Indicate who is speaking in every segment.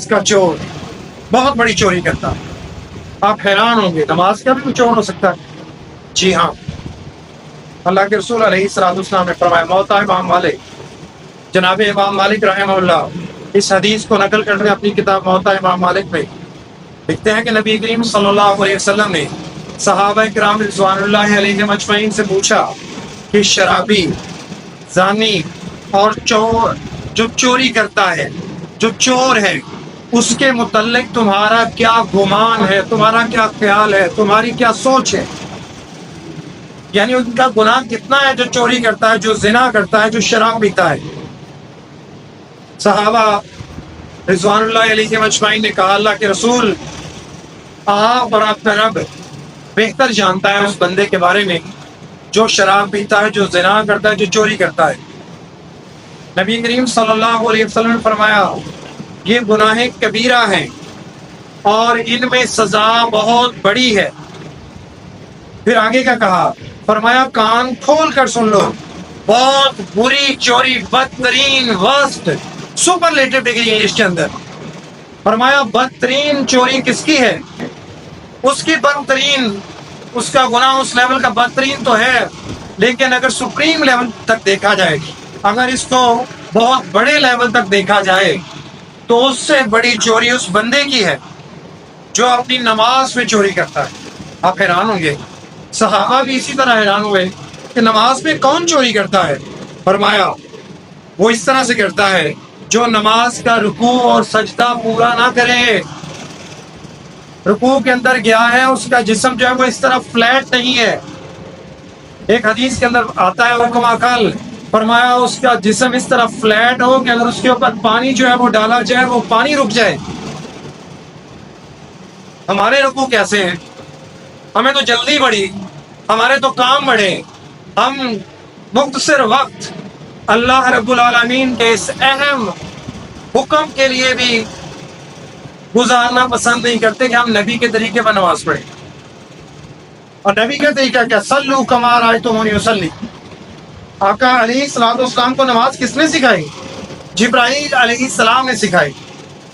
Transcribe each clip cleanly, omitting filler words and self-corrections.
Speaker 1: نماز کا چور بہت بڑی چوری کرتا ہے۔ آپ حیران ہوں گے، نماز کا بھی کوئی چور ہو سکتا ہے؟ جی ہاں، اللہ کے رسول علیہ الصلوۃ والسلام نے فرمایا، موطا امام مالک، جناب امام مالک رحمہ اللہ اس حدیث کو نقل کرتے ہیں اپنی کتاب موطا امام مالک میں، لکھتے ہیں کہ نبی کریم صلی اللہ علیہ وسلم نے صحابہ کرام رضوان اللہ علیہم اجمعین سے پوچھا کہ شرابی، زانی اور چور جو چوری کرتا ہے، جو چور ہے، اس کے متعلق تمہارا کیا گمان ہے، تمہارا کیا خیال ہے، تمہاری کیا سوچ ہے؟ یعنی ان کا گناہ کتنا ہے جو چوری کرتا ہے، جو زنا کرتا ہے، جو شراب پیتا ہے؟ صحابہ رضوان اللہ علیہ اجمعین نے کہا، اللہ کے رسول، آپ اور آپ کا رب بہتر جانتا ہے اس بندے کے بارے میں جو شراب پیتا ہے، جو زنا کرتا ہے، جو چوری کرتا ہے۔ نبی کریم صلی اللہ علیہ وسلم نے فرمایا، یہ گناہ کبیرہ ہیں اور ان میں سزا بہت بڑی ہے۔ پھر آگے کیا کہا؟ فرمایا، کان کھول کر سن لو، بہت بری چوری، بدترین، ورسٹ، سپرلیٹو ڈگری ہے اس کے اندر۔ فرمایا، بدترین چوری کس کی ہے؟ اس کی بدترین، اس کا گناہ اس لیول کا بدترین تو ہے، لیکن اگر سپریم لیول تک دیکھا جائے، اگر اس کو بہت بڑے لیول تک دیکھا جائے تو اس سے بڑی چوری اس بندے کی ہے جو اپنی نماز میں چوری کرتا ہے۔ آپ حیران ہوں گے، صحابہ بھی اسی طرح حیران ہوئے کہ نماز میں کون چوری کرتا ہے؟ فرمایا، وہ اس طرح سے کرتا ہے جو نماز کا رکوع اور سجدہ پورا نہ کرے۔ رکوع کے اندر گیا ہے، اس کا جسم جو ہے وہ اس طرح فلیٹ نہیں ہے۔ ایک حدیث کے اندر آتا ہے، حکم عقل، فرمایا اس کا جسم اس طرح فلیٹ ہو کہ اگر اس کے اوپر پانی جو ہے وہ ڈالا جائے وہ پانی رک جائے۔ ہمارے رکوع کیسے ہیں؟ ہمیں تو جلدی بڑھی، ہمارے تو کام بڑھے، ہم مختصر وقت اللہ رب العالمین کے اس اہم حکم کے لیے بھی گزارنا پسند نہیں کرتے کہ ہم نبی کے طریقے پر نماز پڑھیں۔ اور نبی کا طریقہ کیا؟ صلو کما رأیتمونی اصلی۔ آقا علیہ الصلوۃ والسلام کو نماز کس نے سکھائی؟ جبرائیل علیہ السلام نے سکھائی۔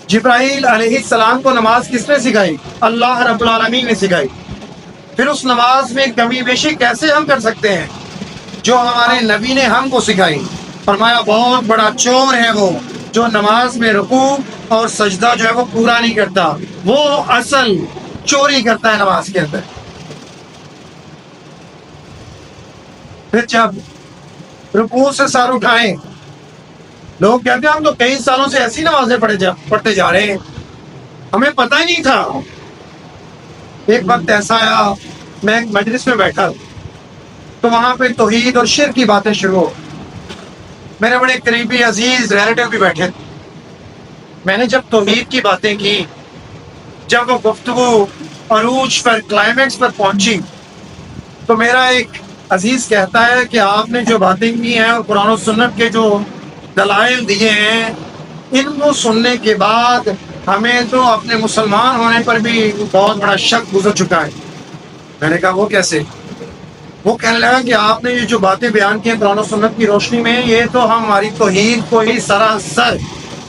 Speaker 1: جبرائیل علیہ السلام کو نماز کس نے سکھائی؟ اللہ رب العالمین نے سکھائی۔ پھر اس نماز میں کمی بیشی کیسے ہم کر سکتے ہیں جو ہمارے نبی نے ہم کو سکھائی؟ فرمایا، بہت بڑا چور ہے وہ جو نماز میں رکوع اور سجدہ جو ہے وہ پورا نہیں کرتا، وہ اصل چوری کرتا ہے نماز کے اندر۔ پھر جب رکوع سے سر اٹھائیں، لوگ کہتے ہیں ہم تو کئی سالوں سے ایسی نمازیں پڑھتے جا رہے ہیں، ہمیں پتہ ہی نہیں تھا۔ ایک وقت ایسا آیا، میں ایک مجلس میں بیٹھا تو وہاں پہ توحید اور شرک کی باتیں شروع ہو۔ میرے بڑے قریبی عزیز ریلیٹو بھی بیٹھے۔ میں نے جب توحید کی باتیں کی، جب وہ گفتگو عروج پر، کلائمیکس پر پہنچی، تو میرا ایک عزیز کہتا ہے کہ آپ نے جو باتیں کی ہیں اور قرآن و سنت کے جو دلائل دیے ہیں، ان کو سننے کے بعد ہمیں تو اپنے مسلمان ہونے پر بھی بہت بڑا شک گزر چکا ہے۔ میں نے کہا، وہ کیسے؟ وہ کہنے لگا کہ آپ نے یہ جو باتیں بیان کی ہیں قرآن و سنت کی روشنی میں، یہ تو ہماری توحید کو ہی سراسر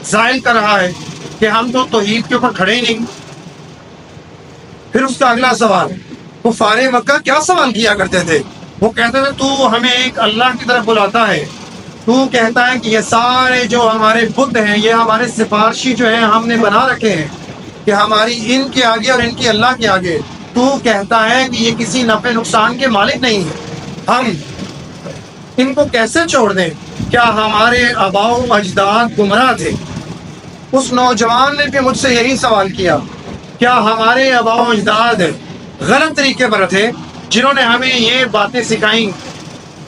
Speaker 1: زائل کر رہا ہے کہ ہم تو توحید کے اوپر کھڑے ہی نہیں۔ پھر اس کا اگلا سوال، کفار مکہ کیا سوال کیا کرتے تھے؟ وہ کہتے تھے، تو ہمیں ایک اللہ کی طرف بلاتا ہے، تو کہتا ہے کہ یہ سارے جو ہمارے بت ہیں، یہ ہمارے سفارشی جو ہیں ہم نے بنا رکھے ہیں کہ ہماری ان کے آگے اور ان کی اللہ کے آگے، تو کہتا ہے کہ یہ کسی نفع نقصان کے مالک نہیں ہے، ہم ان کو کیسے چھوڑ دیں؟ کیا ہمارے آباء و اجداد گمراہ تھے؟ اس نوجوان نے بھی مجھ سے یہی سوال کیا، کیا ہمارے آباء و اجداد غلط طریقے پر تھے جنہوں نے ہمیں یہ باتیں سکھائیں؟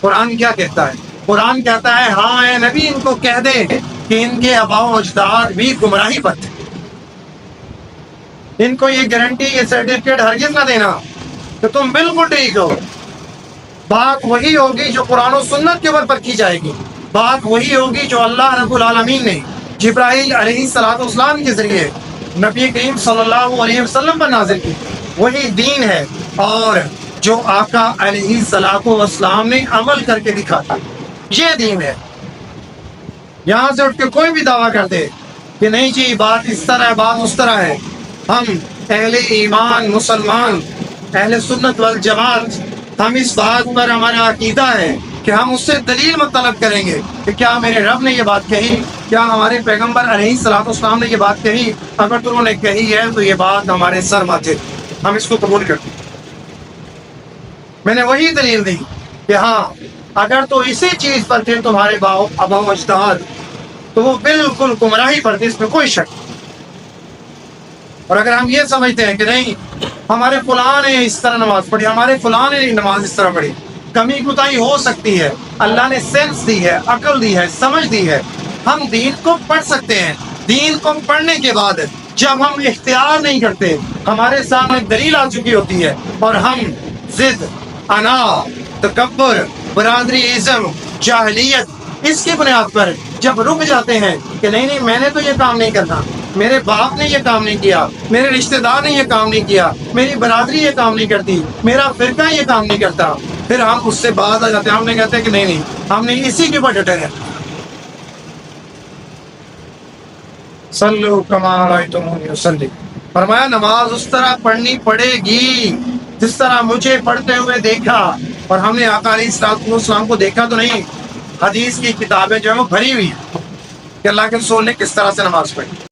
Speaker 1: قرآن کیا کہتا ہے؟ قرآن کہتا ہے، ہاں اے نبی، ان کو کہہ دے کہ ان کے آباء و اجداد بھی گمراہی پر تھے۔ ان کو یہ گارنٹی، یہ سرٹیفکیٹ ہرگز نہ دینا کہ تم بالکل ٹھیک ہو۔ بات وہی ہوگی جو قرآن و سنت کے اوپر کی جائے گی، بات وہی ہوگی جو اللہ رب العالمین نے جبرائیل علیہ الصلوۃ والسلام کے ذریعے نبی کریم صلی اللہ علیہ وسلم پر نازل کی، وہی دین ہے، اور جو آقا علیہ الصلوۃ والسلام نے عمل کر کے دکھاتا، یہ دین ہے۔ یہاں سے اٹھ کے کوئی بھی دعویٰ کرتے کہ نہیں جی بات اس طرح ہے، بات اس طرح ہے. ہم اہل ایمان مسلمان اہل سنت والجماعت، ہم اس بات پر ہمارا عقیدہ ہے کہ ہم اس سے دلیل مطلب کریں گے کہ کیا میرے رب نے یہ بات کہی، کیا ہمارے پیغمبر علیہ الصلوۃ والسلام نے یہ بات کہی. اگر تو انہوں نے کہی ہے تو یہ بات ہمارے سر ماتھے، ہم اس کو قبول کرتے ہیں. میں نے وہی دلیل دی کہ ہاں اگر تو اسی چیز پر تھے تمہارے آبا و اجداد تو وہ بالکل گمراہی پر تھے، اس میں کوئی شک. اور اگر ہم یہ سمجھتے ہیں کہ نہیں ہمارے فلاں نے اس طرح نماز پڑھی، ہمارے فلاں نے نماز اس طرح پڑھی، کمی کوتاہی ہو سکتی ہے، اللہ نے سینس دی ہے، عقل دی ہے، سمجھ دی ہے، ہم دین کو پڑھ سکتے ہیں. دین کو پڑھنے کے بعد جب ہم اختیار نہیں کرتے، ہمارے سامنے دلیل آ چکی ہوتی ہے اور ہم ضد، انا، تکبر، برادری ازم، جاہلیت، اس کی بنیاد پر جب رک جاتے ہیں کہ نہیں میں نے تو یہ کام نہیں کرنا، میرے باپ نے یہ کام نہیں کیا، میرے رشتہ دار نے یہ کام نہیں کیا، میری برادری یہ کام نہیں کرتی، میرا فرقہ یہ کام نہیں کرتا، پھر ہم اس سے باز آ جاتے ہیں. ہم نے کہتے ہیں کہ نہیں ہم نے اسی کے اوپر ڈٹے ہیں. صلو کما رأیتمونی اصلی. فرمایا نماز اس طرح پڑھنی پڑے گی جس طرح مجھے پڑھتے ہوئے دیکھا. اور ہم نے آقا علیہ الصلوۃ والسلام کو دیکھا تو نہیں، حدیث کی کتابیں جو ہیں وہ بھری ہوئی ہیں کہ اللہ کے رسول نے کس طرح سے نماز پڑھی.